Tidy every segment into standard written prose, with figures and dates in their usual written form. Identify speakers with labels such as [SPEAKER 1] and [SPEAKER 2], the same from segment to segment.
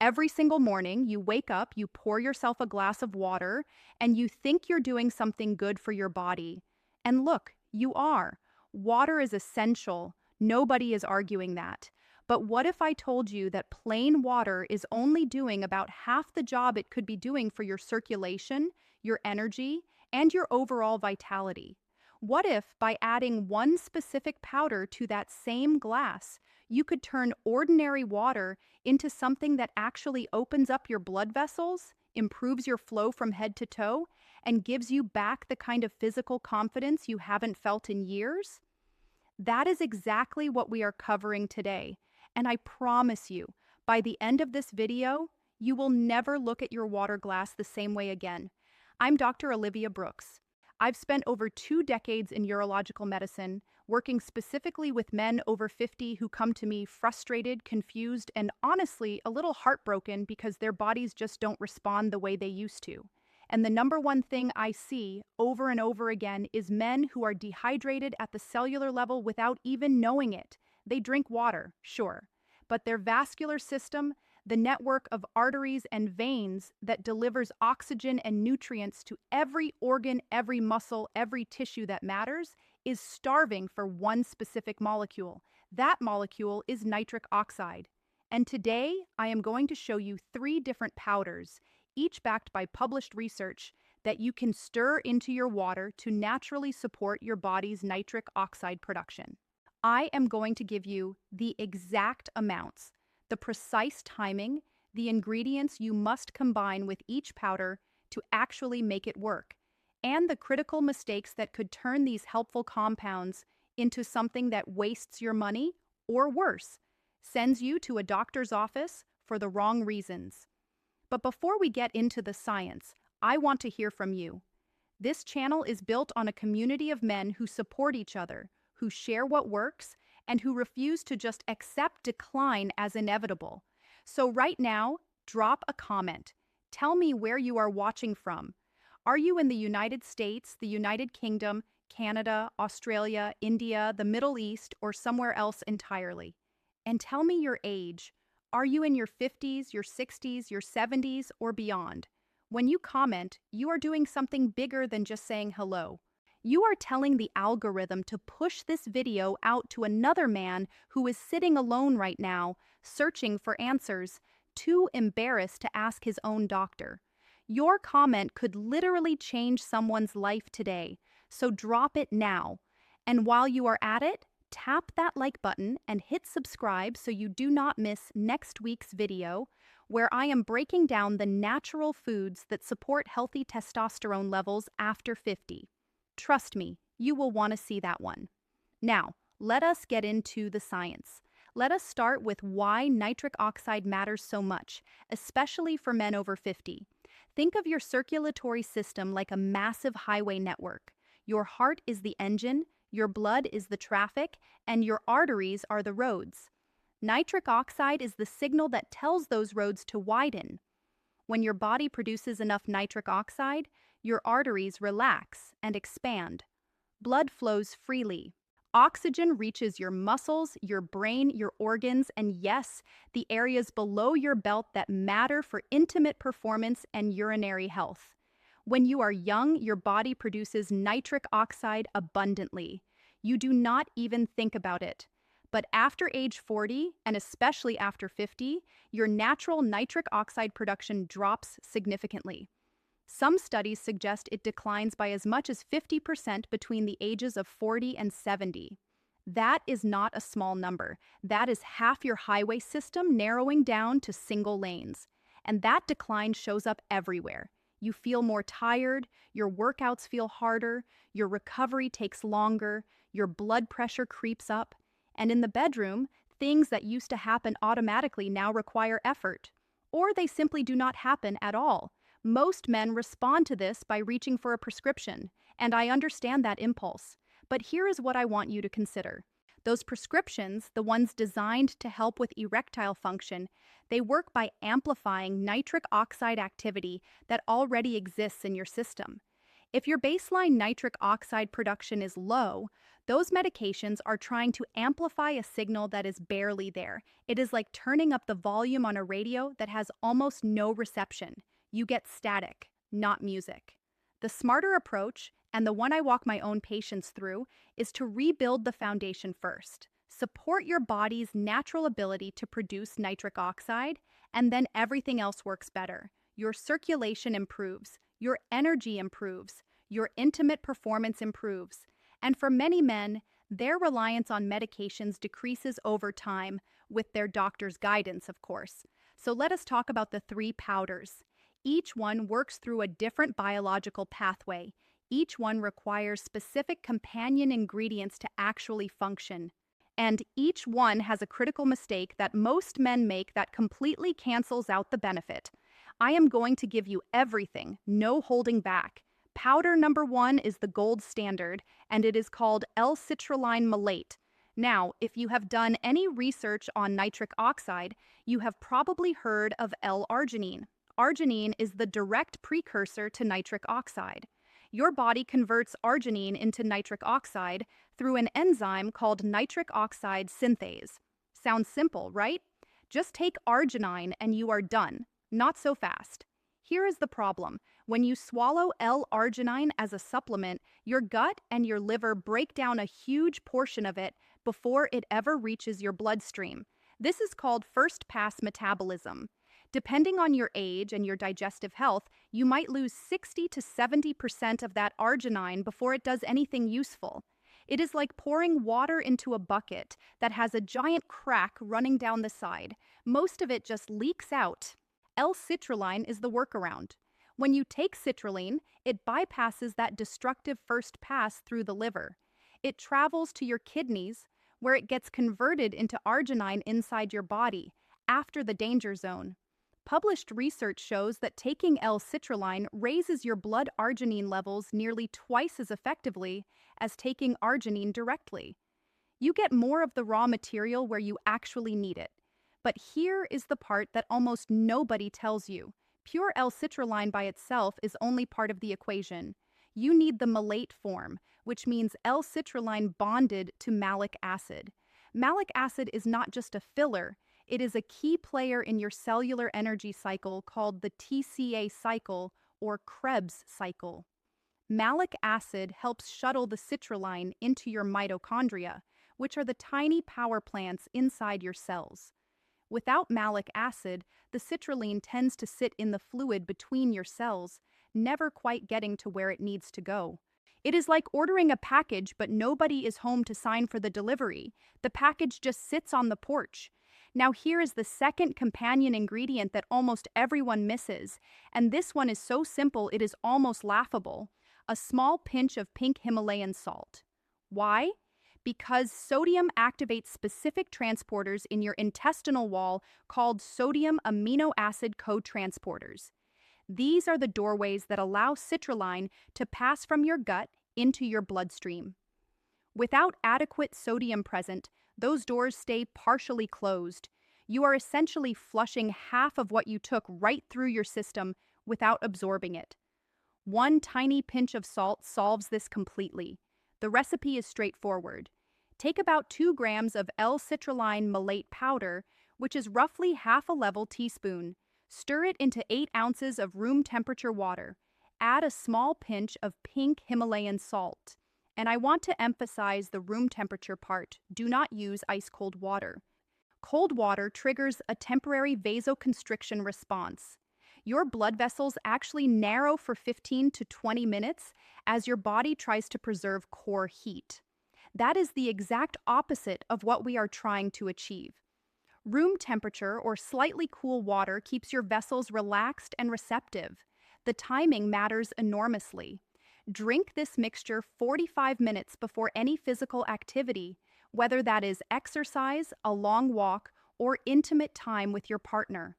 [SPEAKER 1] Every single morning, you wake up, you pour yourself a glass of water, and you think you're doing something good for your body. And look, you are. Water is essential. Nobody is arguing that. But what if I told you that plain water is only doing about half the job it could be doing for your circulation, your energy, and your overall vitality? What if, by adding one specific powder to that same glass, you could turn ordinary water into something that actually opens up your blood vessels, improves your flow from head to toe, and gives you back the kind of physical confidence you haven't felt in years? That is exactly what we are covering today. And I promise you, by the end of this video, you will never look at your water glass the same way again. I'm Dr. Olivia Brooks. I've spent over 2 decades in urological medicine, working specifically with men over 50 who come to me frustrated, confused, and honestly a little heartbroken because their bodies just don't respond the way they used to. And the number one thing I see over and over again is men who are dehydrated at the cellular level without even knowing it. They drink water, sure, but their vascular system, the network of arteries and veins that delivers oxygen and nutrients to every organ, every muscle, every tissue that matters, is starving for one specific molecule. That molecule is nitric oxide. And today, I am going to show you 3 different powders, each backed by published research, that you can stir into your water to naturally support your body's nitric oxide production. I am going to give you the exact amounts, the precise timing, the ingredients you must combine with each powder to actually make it work, and the critical mistakes that could turn these helpful compounds into something that wastes your money, or worse, sends you to a doctor's office for the wrong reasons. But before we get into the science, I want to hear from you. This channel is built on a community of men who support each other, who share what works, and who refuse to just accept decline as inevitable. So right now, drop a comment. Tell me where you are watching from. Are you in the United States, the United Kingdom, Canada, Australia, India, the Middle East, or somewhere else entirely? And tell me your age. Are you in your 50s, your 60s, your 70s, or beyond? When you comment, you are doing something bigger than just saying hello. You are telling the algorithm to push this video out to another man who is sitting alone right now, searching for answers, too embarrassed to ask his own doctor. Your comment could literally change someone's life today, so drop it now. And while you are at it, tap that like button and hit subscribe so you do not miss next week's video, where I am breaking down the natural foods that support healthy testosterone levels after 50. Trust me, you will want to see that one. Now, let us get into the science. Let us start with why nitric oxide matters so much, especially for men over 50. Think of your circulatory system like a massive highway network. Your heart is the engine, your blood is the traffic, and your arteries are the roads. Nitric oxide is the signal that tells those roads to widen. When your body produces enough nitric oxide, your arteries relax and expand. Blood flows freely. Oxygen reaches your muscles, your brain, your organs, and yes, the areas below your belt that matter for intimate performance and urinary health. When you are young, your body produces nitric oxide abundantly. You do not even think about it. But after age 40, and especially after 50, your natural nitric oxide production drops significantly. Some studies suggest it declines by as much as 50% between the ages of 40 and 70. That is not a small number. That is half your highway system narrowing down to single lanes. And that decline shows up everywhere. You feel more tired, your workouts feel harder, your recovery takes longer, your blood pressure creeps up. And in the bedroom, things that used to happen automatically now require effort. Or they simply do not happen at all. Most men respond to this by reaching for a prescription, and I understand that impulse. But here is what I want you to consider. Those prescriptions, the ones designed to help with erectile function, they work by amplifying nitric oxide activity that already exists in your system. If your baseline nitric oxide production is low, those medications are trying to amplify a signal that is barely there. It is like turning up the volume on a radio that has almost no reception. You get static, not music. The smarter approach, and the one I walk my own patients through, is to rebuild the foundation first. Support your body's natural ability to produce nitric oxide, and then everything else works better. Your circulation improves, your energy improves, your intimate performance improves. And for many men, their reliance on medications decreases over time, with their doctor's guidance, of course. So let us talk about the three powders. Each one works through a different biological pathway. Each one requires specific companion ingredients to actually function. And each one has a critical mistake that most men make that completely cancels out the benefit. I am going to give you everything, no holding back. Powder number 1 is the gold standard, and it is called L-citrulline malate. Now, if you have done any research on nitric oxide, you have probably heard of L-arginine. Arginine is the direct precursor to nitric oxide. Your body converts arginine into nitric oxide through an enzyme called nitric oxide synthase. Sounds simple, right? Just take arginine and you are done. Not so fast. Here is the problem. When you swallow L-arginine as a supplement, your gut and your liver break down a huge portion of it before it ever reaches your bloodstream. This is called first-pass metabolism. Depending on your age and your digestive health, you might lose 60 to 70% of that arginine before it does anything useful. It is like pouring water into a bucket that has a giant crack running down the side. Most of it just leaks out. L-citrulline is the workaround. When you take citrulline, it bypasses that destructive first pass through the liver. It travels to your kidneys, where it gets converted into arginine inside your body, after the danger zone. Published research shows that taking L-citrulline raises your blood arginine levels nearly twice as effectively as taking arginine directly. You get more of the raw material where you actually need it. But here is the part that almost nobody tells you. Pure L-citrulline by itself is only part of the equation. You need the malate form, which means L-citrulline bonded to malic acid. Malic acid is not just a filler, it is a key player in your cellular energy cycle called the TCA cycle or Krebs cycle. Malic acid helps shuttle the citrulline into your mitochondria, which are the tiny power plants inside your cells. Without malic acid, the citrulline tends to sit in the fluid between your cells, never quite getting to where it needs to go. It is like ordering a package, but nobody is home to sign for the delivery. The package just sits on the porch. Now here is the second companion ingredient that almost everyone misses, and this one is so simple it is almost laughable. A small pinch of pink Himalayan salt. Why? Because sodium activates specific transporters in your intestinal wall called sodium amino acid cotransporters. These are the doorways that allow citrulline to pass from your gut into your bloodstream. Without adequate sodium present, those doors stay partially closed. You are essentially flushing half of what you took right through your system without absorbing it. One tiny pinch of salt solves this completely. The recipe is straightforward. Take about 2 grams of L-citrulline malate powder, which is roughly half a level teaspoon. Stir it into 8 ounces of room temperature water. Add a small pinch of pink Himalayan salt. And I want to emphasize the room temperature part. Do not use ice-cold water. Cold water triggers a temporary vasoconstriction response. Your blood vessels actually narrow for 15 to 20 minutes as your body tries to preserve core heat. That is the exact opposite of what we are trying to achieve. Room temperature or slightly cool water keeps your vessels relaxed and receptive. The timing matters enormously. Drink this mixture 45 minutes before any physical activity, whether that is exercise, a long walk, or intimate time with your partner.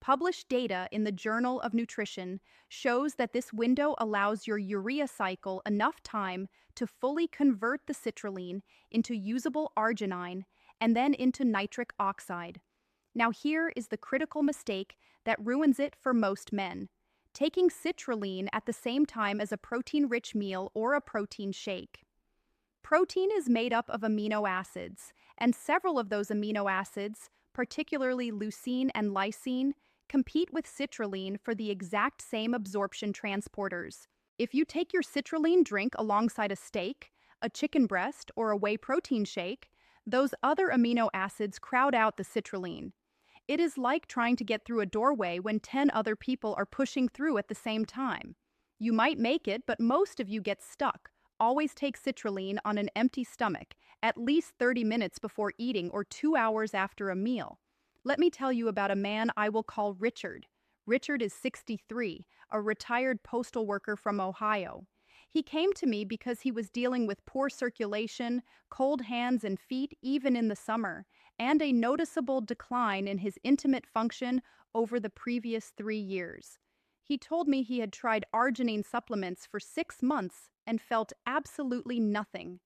[SPEAKER 1] Published data in the Journal of Nutrition shows that this window allows your urea cycle enough time to fully convert the citrulline into usable arginine and then into nitric oxide. Now here is the critical mistake that ruins it for most men. taking citrulline at the same time as a protein-rich meal or a protein shake. Protein is made up of amino acids, and several of those amino acids, particularly leucine and lysine, compete with citrulline for the exact same absorption transporters. If you take your citrulline drink alongside a steak, a chicken breast, or a whey protein shake, those other amino acids crowd out the citrulline. It is like trying to get through a doorway when 10 other people are pushing through at the same time. You might make it, but most of you get stuck. Always take citrulline on an empty stomach, at least 30 minutes before eating or 2 hours after a meal. Let me tell you about a man I will call Richard. Richard is 63, a retired postal worker from Ohio. He came to me because he was dealing with poor circulation, cold hands and feet even in the summer, and a noticeable decline in his intimate function over the previous 3 years. He told me he had tried arginine supplements for 6 months and felt absolutely nothing.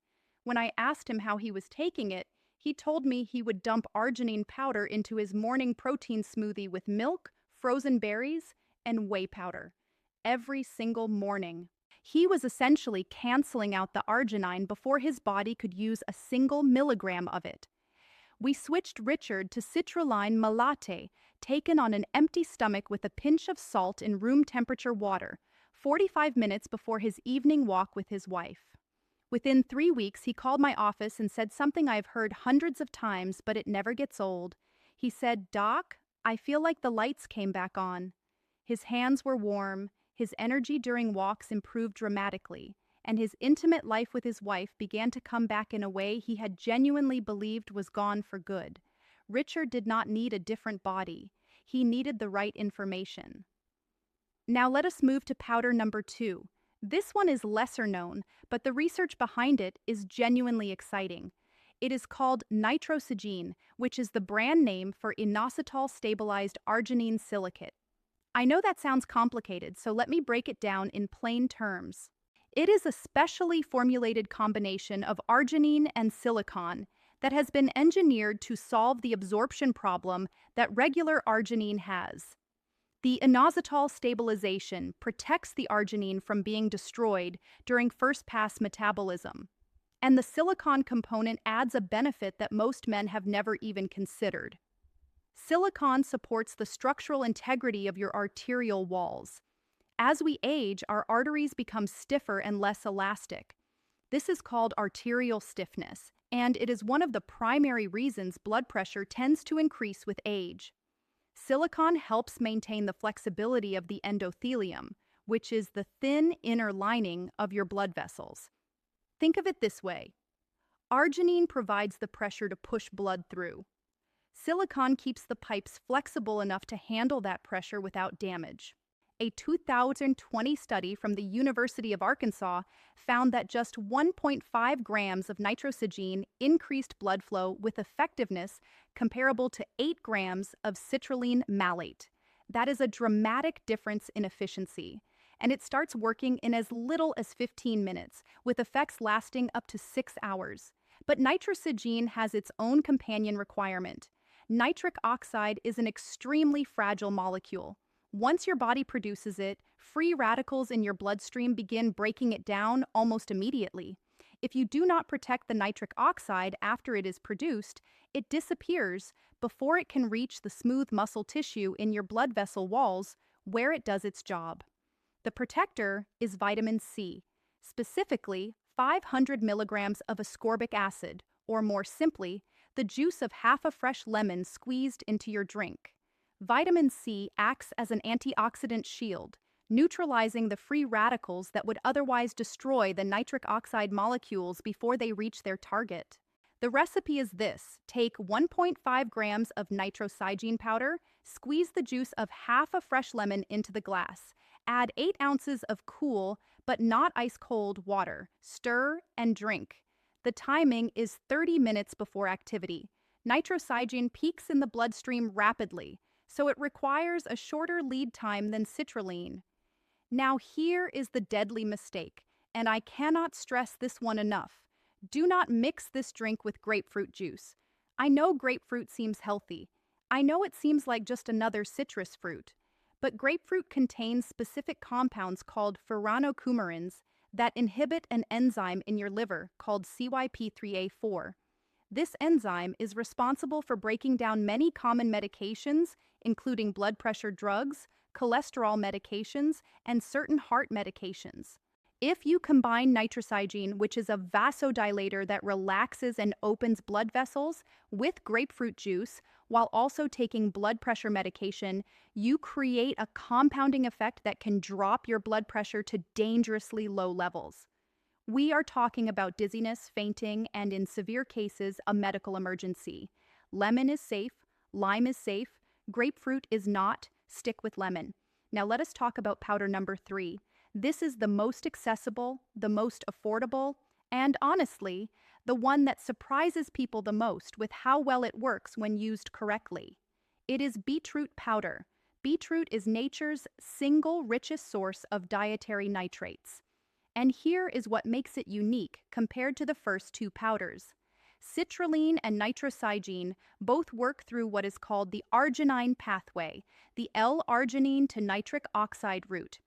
[SPEAKER 1] When I asked him how he was taking it, he told me he would dump arginine powder into his morning protein smoothie with milk, frozen berries, and whey powder every single morning. He was essentially canceling out the arginine before his body could use a single milligram of it. We switched Richard to citrulline malate, taken on an empty stomach with a pinch of salt in room temperature water, 45 minutes before his evening walk with his wife. Within 3 weeks, he called my office and said something I've heard hundreds of times, but it never gets old. He said, "Doc, I feel like the lights came back on." His hands were warm, his energy during walks improved dramatically, and his intimate life with his wife began to come back in a way he had genuinely believed was gone for good. Richard did not need a different body. He needed the right information. Now let us move to powder number 2. This one is lesser known, but the research behind it is genuinely exciting. It is called Nitrosigine, which is the brand name for inositol-stabilized arginine silicate. I know that sounds complicated, so let me break it down in plain terms. It is a specially formulated combination of arginine and silicon that has been engineered to solve the absorption problem that regular arginine has. The inositol stabilization protects the arginine from being destroyed during first-pass metabolism, and the silicon component adds a benefit that most men have never even considered. Silicon supports the structural integrity of your arterial walls. As we age, our arteries become stiffer and less elastic. This is called arterial stiffness, and it is one of the primary reasons blood pressure tends to increase with age. Silicon helps maintain the flexibility of the endothelium, which is the thin inner lining of your blood vessels. Think of it this way. Arginine provides the pressure to push blood through. Silicon keeps the pipes flexible enough to handle that pressure without damage. A 2020 study from the University of Arkansas found that just 1.5 grams of nitrosigine increased blood flow with effectiveness comparable to 8 grams of citrulline malate. That is a dramatic difference in efficiency, and it starts working in as little as 15 minutes, with effects lasting up to 6 hours. But nitrosigine has its own companion requirement. Nitric oxide is an extremely fragile molecule. Once your body produces it, free radicals in your bloodstream begin breaking it down almost immediately. If you do not protect the nitric oxide after it is produced, it disappears before it can reach the smooth muscle tissue in your blood vessel walls where it does its job. The protector is vitamin C, specifically 500 milligrams of ascorbic acid, or more simply, the juice of half a fresh lemon squeezed into your drink. Vitamin C acts as an antioxidant shield, neutralizing the free radicals that would otherwise destroy the nitric oxide molecules before they reach their target. The recipe is this: take 1.5 grams of nitrosigine powder, squeeze the juice of half a fresh lemon into the glass, add 8 ounces of cool but not ice-cold water, stir, and drink. The timing is 30 minutes before activity. Nitrosigine peaks in the bloodstream rapidly, so it requires a shorter lead time than citrulline. Now here is the deadly mistake, and I cannot stress this one enough. Do not mix this drink with grapefruit juice. I know grapefruit seems healthy. I know it seems like just another citrus fruit. But grapefruit contains specific compounds called furanocoumarins that inhibit an enzyme in your liver called CYP3A4. This enzyme is responsible for breaking down many common medications, including blood pressure drugs, cholesterol medications, and certain heart medications. If you combine nitrosigine, which is a vasodilator that relaxes and opens blood vessels, with grapefruit juice, while also taking blood pressure medication, you create a compounding effect that can drop your blood pressure to dangerously low levels. We are talking about dizziness, fainting, and in severe cases, a medical emergency. Lemon is safe, lime is safe, grapefruit is not. Stick with lemon. Now let us talk about powder number 3. This is the most accessible, the most affordable, and honestly, the one that surprises people the most with how well it works when used correctly. It is beetroot powder. Beetroot is nature's single richest source of dietary nitrates. And here is what makes it unique compared to the first two powders. Citrulline and nitrosigine both work through what is called the arginine pathway, the L-arginine to nitric oxide route.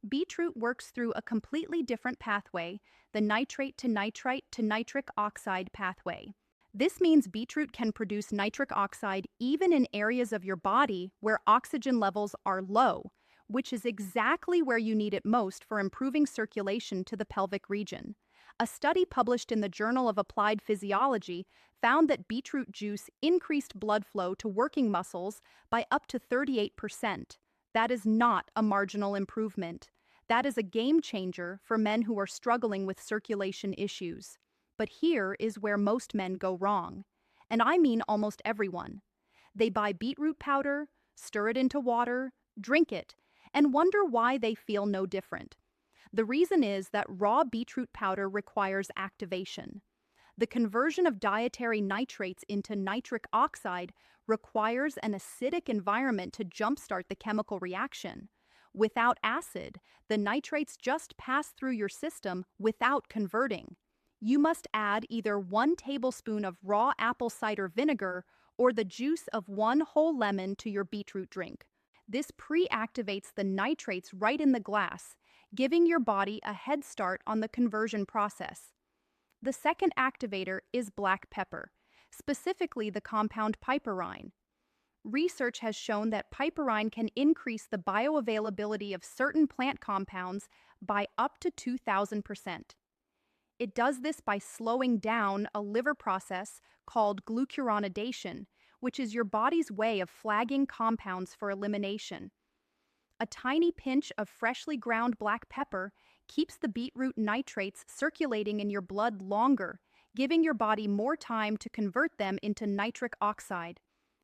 [SPEAKER 1] Beetroot works through a completely different pathway, the nitrate to nitrite to nitric oxide pathway. This means beetroot can produce nitric oxide even in areas of your body where oxygen levels are low, which is exactly where you need it most for improving circulation to the pelvic region. A study published in the Journal of Applied Physiology found that beetroot juice increased blood flow to working muscles by up to 38%. That is not a marginal improvement. That is a game changer for men who are struggling with circulation issues. But here is where most men go wrong. And I mean almost everyone. They buy beetroot powder, stir it into water, drink it, and wonder why they feel no different. The reason is that raw beetroot powder requires activation. The conversion of dietary nitrates into nitric oxide requires an acidic environment to jumpstart the chemical reaction. Without acid, the nitrates just pass through your system without converting. You must add either 1 tablespoon of raw apple cider vinegar or the juice of 1 whole lemon to your beetroot drink. This pre-activates the nitrates right in the glass, giving your body a head start on the conversion process. The second activator is black pepper, specifically the compound piperine. Research has shown that piperine can increase the bioavailability of certain plant compounds by up to 2,000%. It does this by slowing down a liver process called glucuronidation, which is your body's way of flagging compounds for elimination. A tiny pinch of freshly ground black pepper keeps the beetroot nitrates circulating in your blood longer, giving your body more time to convert them into nitric oxide.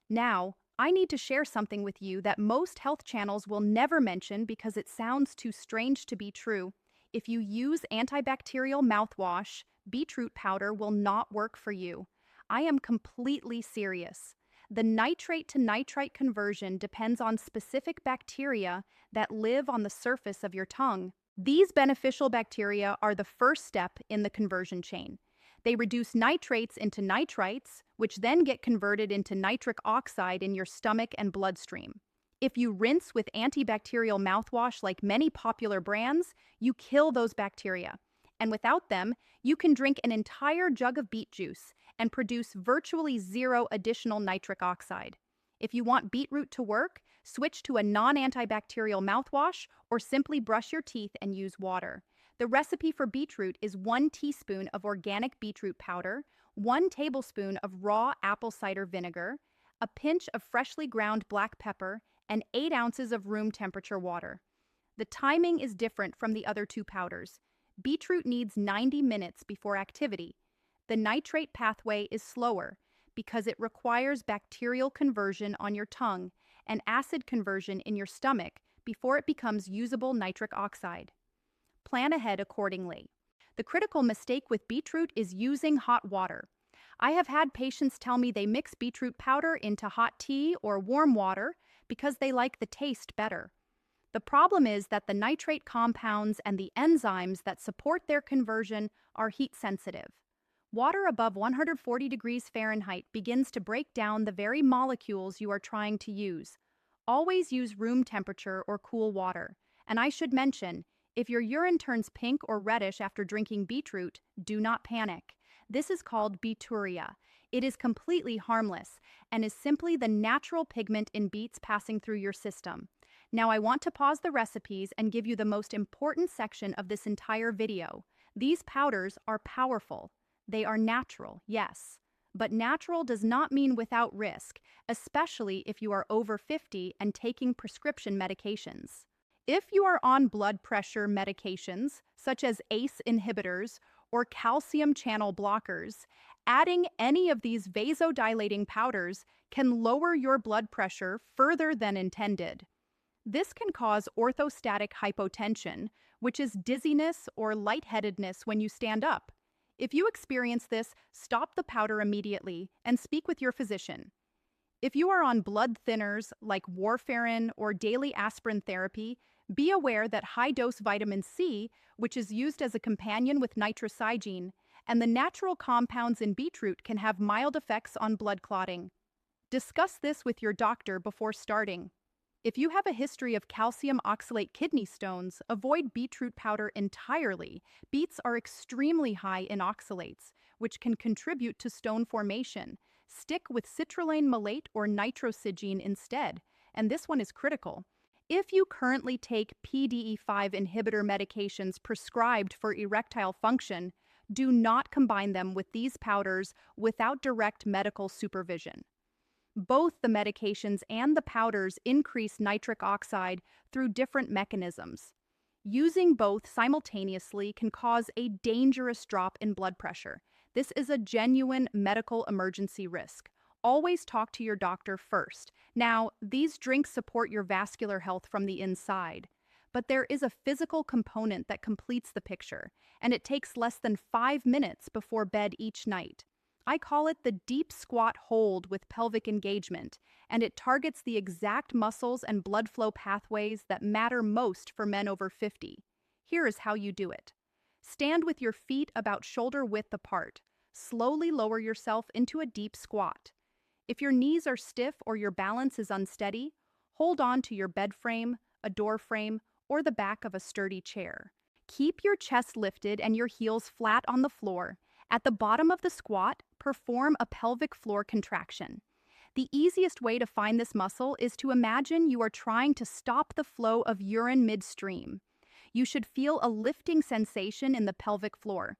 [SPEAKER 1] Now, I need to share something with you that most health channels will never mention because it sounds too strange to be true. If you use antibacterial mouthwash, beetroot powder will not work for you. I am completely serious. The nitrate to nitrite conversion depends on specific bacteria that live on the surface of your tongue. These beneficial bacteria are the first step in the conversion chain. They reduce nitrates into nitrites, which then get converted into nitric oxide in your stomach and bloodstream. If you rinse with antibacterial mouthwash like many popular brands, you kill those bacteria. And without them, you can drink an entire jug of beet juice and produce virtually zero additional nitric oxide. If you want beetroot to work, switch to a non-antibacterial mouthwash or simply brush your teeth and use water. The recipe for beetroot is 1 teaspoon of organic beetroot powder, 1 tablespoon of raw apple cider vinegar, a pinch of freshly ground black pepper, and 8 ounces of room temperature water. The timing is different from the other two powders. Beetroot needs 90 minutes before activity. The nitrate pathway is slower because it requires bacterial conversion on your tongue and acid conversion in your stomach before it becomes usable nitric oxide. Plan ahead accordingly. The critical mistake with beetroot is using hot water. I have had patients tell me they mix beetroot powder into hot tea or warm water because they like the taste better. The problem is that the nitrate compounds and the enzymes that support their conversion are heat sensitive. Water above 140 degrees Fahrenheit begins to break down the very molecules you are trying to use. Always use room temperature or cool water. And I should mention, if your urine turns pink or reddish after drinking beetroot, do not panic. This is called beeturia. It is completely harmless and is simply the natural pigment in beets passing through your system. Now I want to pause the recipes and give you the most important section of this entire video. These powders are powerful. They are natural, yes. But natural does not mean without risk, especially if you are over 50 and taking prescription medications. If you are on blood pressure medications, such as ACE inhibitors or calcium channel blockers, adding any of these vasodilating powders can lower your blood pressure further than intended. This can cause orthostatic hypotension, which is dizziness or lightheadedness when you stand up. If you experience this, stop the powder immediately and speak with your physician. If you are on blood thinners like warfarin or daily aspirin therapy, be aware that high-dose vitamin C, which is used as a companion with nitrosigine, and the natural compounds in beetroot can have mild effects on blood clotting. Discuss this with your doctor before starting. If you have a history of calcium oxalate kidney stones, avoid beetroot powder entirely. Beets are extremely high in oxalates, which can contribute to stone formation. Stick with citrulline malate or Nitrosigine instead, and this one is critical. If you currently take PDE5 inhibitor medications prescribed for erectile function, do not combine them with these powders without direct medical supervision. Both the medications and the powders increase nitric oxide through different mechanisms. Using both simultaneously can cause a dangerous drop in blood pressure. This is a genuine medical emergency risk. Always talk to your doctor first. Now, these drinks support your vascular health from the inside, but there is a physical component that completes the picture, and it takes less than 5 minutes before bed each night. I call it the deep squat hold with pelvic engagement, and it targets the exact muscles and blood flow pathways that matter most for men over 50. Here is how you do it. Stand with your feet about shoulder width apart. Slowly lower yourself into a deep squat. If your knees are stiff or your balance is unsteady, hold on to your bed frame, a door frame, or the back of a sturdy chair. Keep your chest lifted and your heels flat on the floor. At the bottom of the squat, perform a pelvic floor contraction. The easiest way to find this muscle is to imagine you are trying to stop the flow of urine midstream. You should feel a lifting sensation in the pelvic floor.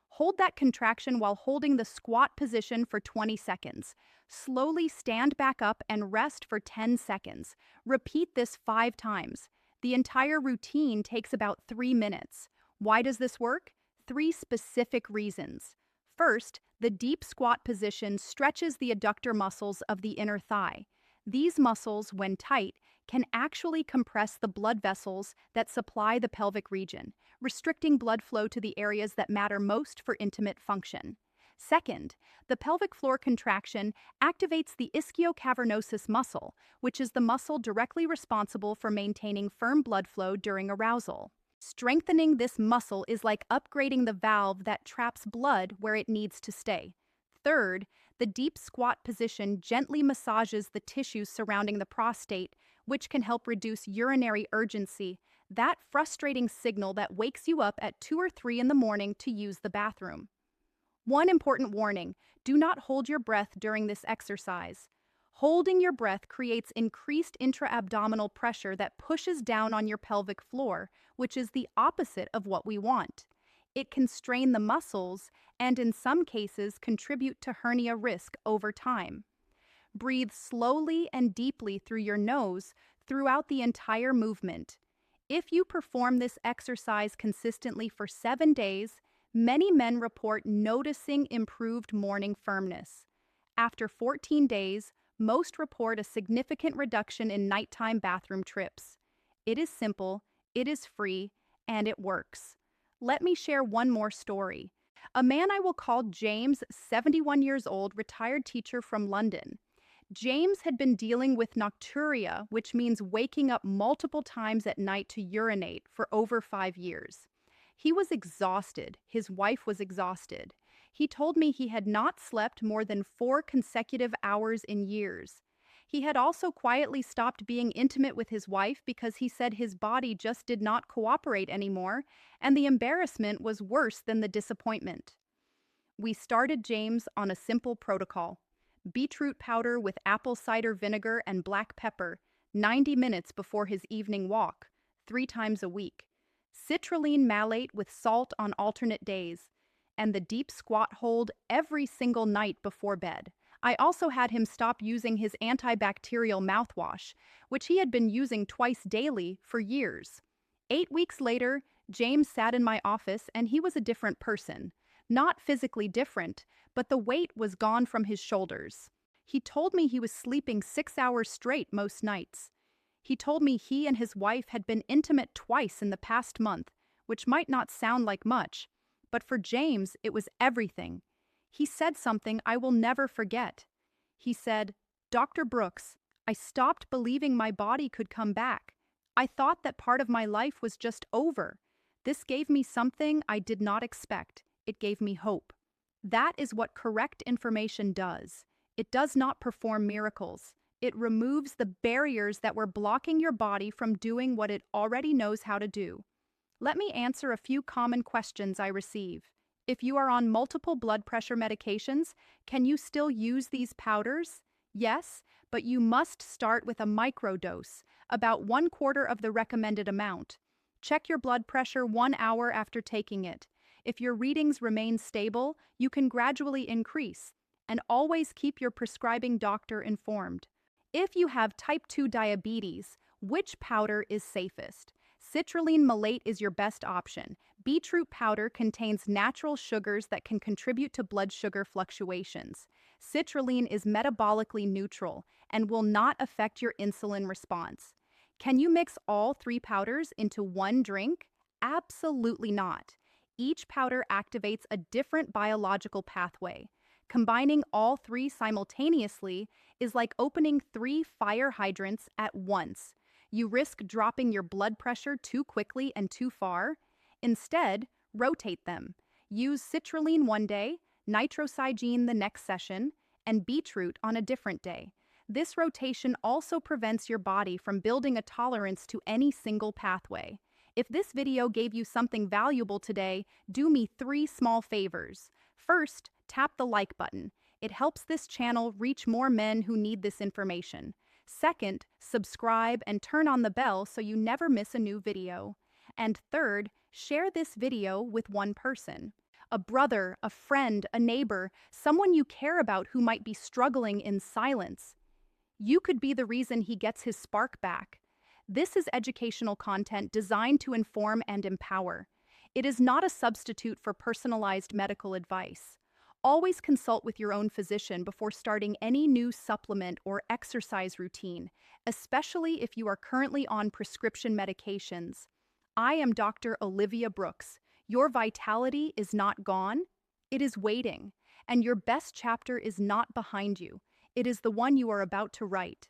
[SPEAKER 1] Hold that contraction while holding the squat position for 20 seconds. Slowly stand back up and rest for 10 seconds. Repeat this 5 times. The entire routine takes about 3 minutes. Why does this work? 3 specific reasons. First, the deep squat position stretches the adductor muscles of the inner thigh. These muscles, when tight, can actually compress the blood vessels that supply the pelvic region, restricting blood flow to the areas that matter most for intimate function. Second, the pelvic floor contraction activates the ischiocavernosus muscle, which is the muscle directly responsible for maintaining firm blood flow during arousal. Strengthening this muscle is like upgrading the valve that traps blood where it needs to stay. Third, the deep squat position gently massages the tissues surrounding the prostate, which can help reduce urinary urgency, that frustrating signal that wakes you up at 2 or 3 in the morning to use the bathroom. One important warning: do not hold your breath during this exercise. Holding your breath creates increased intra-abdominal pressure that pushes down on your pelvic floor, which is the opposite of what we want. It can strain the muscles and, in some cases, contribute to hernia risk over time. Breathe slowly and deeply through your nose throughout the entire movement. If you perform this exercise consistently for 7 days, many men report noticing improved morning firmness. After 14 days, most report a significant reduction in nighttime bathroom trips. It is simple, it is free, and it works. Let me share one more story. A man I will call James, 71 years old, retired teacher from London. James had been dealing with nocturia, which means waking up multiple times at night to urinate, for over 5 years. He was exhausted. His wife was exhausted. He told me he had not slept more than 4 consecutive hours in years. He had also quietly stopped being intimate with his wife because he said his body just did not cooperate anymore, and the embarrassment was worse than the disappointment. We started James on a simple protocol: beetroot powder with apple cider vinegar and black pepper, 90 minutes before his evening walk, 3 times a week; citrulline malate with salt on alternate days; and the deep squat hold every single night before bed. I also had him stop using his antibacterial mouthwash, which he had been using twice daily for years. 8 weeks later, James sat in my office and he was a different person. Not physically different, but the weight was gone from his shoulders. He told me he was sleeping 6 hours straight most nights. He told me he and his wife had been intimate twice in the past month, which might not sound like much, but for James, it was everything. He said something I will never forget. He said, "Dr. Brooks, I stopped believing my body could come back. I thought that part of my life was just over. This gave me something I did not expect. It gave me hope." That is what correct information does. It does not perform miracles. It removes the barriers that were blocking your body from doing what it already knows how to do. Let me answer a few common questions I receive. If you are on multiple blood pressure medications, can you still use these powders? Yes, but you must start with a microdose, about 1/4 of the recommended amount. Check your blood pressure 1 hour after taking it. If your readings remain stable, you can gradually increase, and always keep your prescribing doctor informed. If you have type 2 diabetes, which powder is safest? Citrulline malate is your best option. Beetroot powder contains natural sugars that can contribute to blood sugar fluctuations. Citrulline is metabolically neutral and will not affect your insulin response. Can you mix all 3 powders into one drink? Absolutely not. Each powder activates a different biological pathway. Combining all 3 simultaneously is like opening 3 fire hydrants at once. You risk dropping your blood pressure too quickly and too far. Instead, rotate them. Use citrulline one day, nitrosigine the next session, and beetroot on a different day. This rotation also prevents your body from building a tolerance to any single pathway. If this video gave you something valuable today, do me 3 small favors. First, tap the like button. It helps this channel reach more men who need this information. Second, subscribe and turn on the bell so you never miss a new video. And third, share this video with one person. A brother, a friend, a neighbor, someone you care about who might be struggling in silence. You could be the reason he gets his spark back. This is educational content designed to inform and empower. It is not a substitute for personalized medical advice. Always consult with your own physician before starting any new supplement or exercise routine, especially if you are currently on prescription medications. I am Dr. Olivia Brooks. Your vitality is not gone, it is waiting, and your best chapter is not behind you. It is the one you are about to write.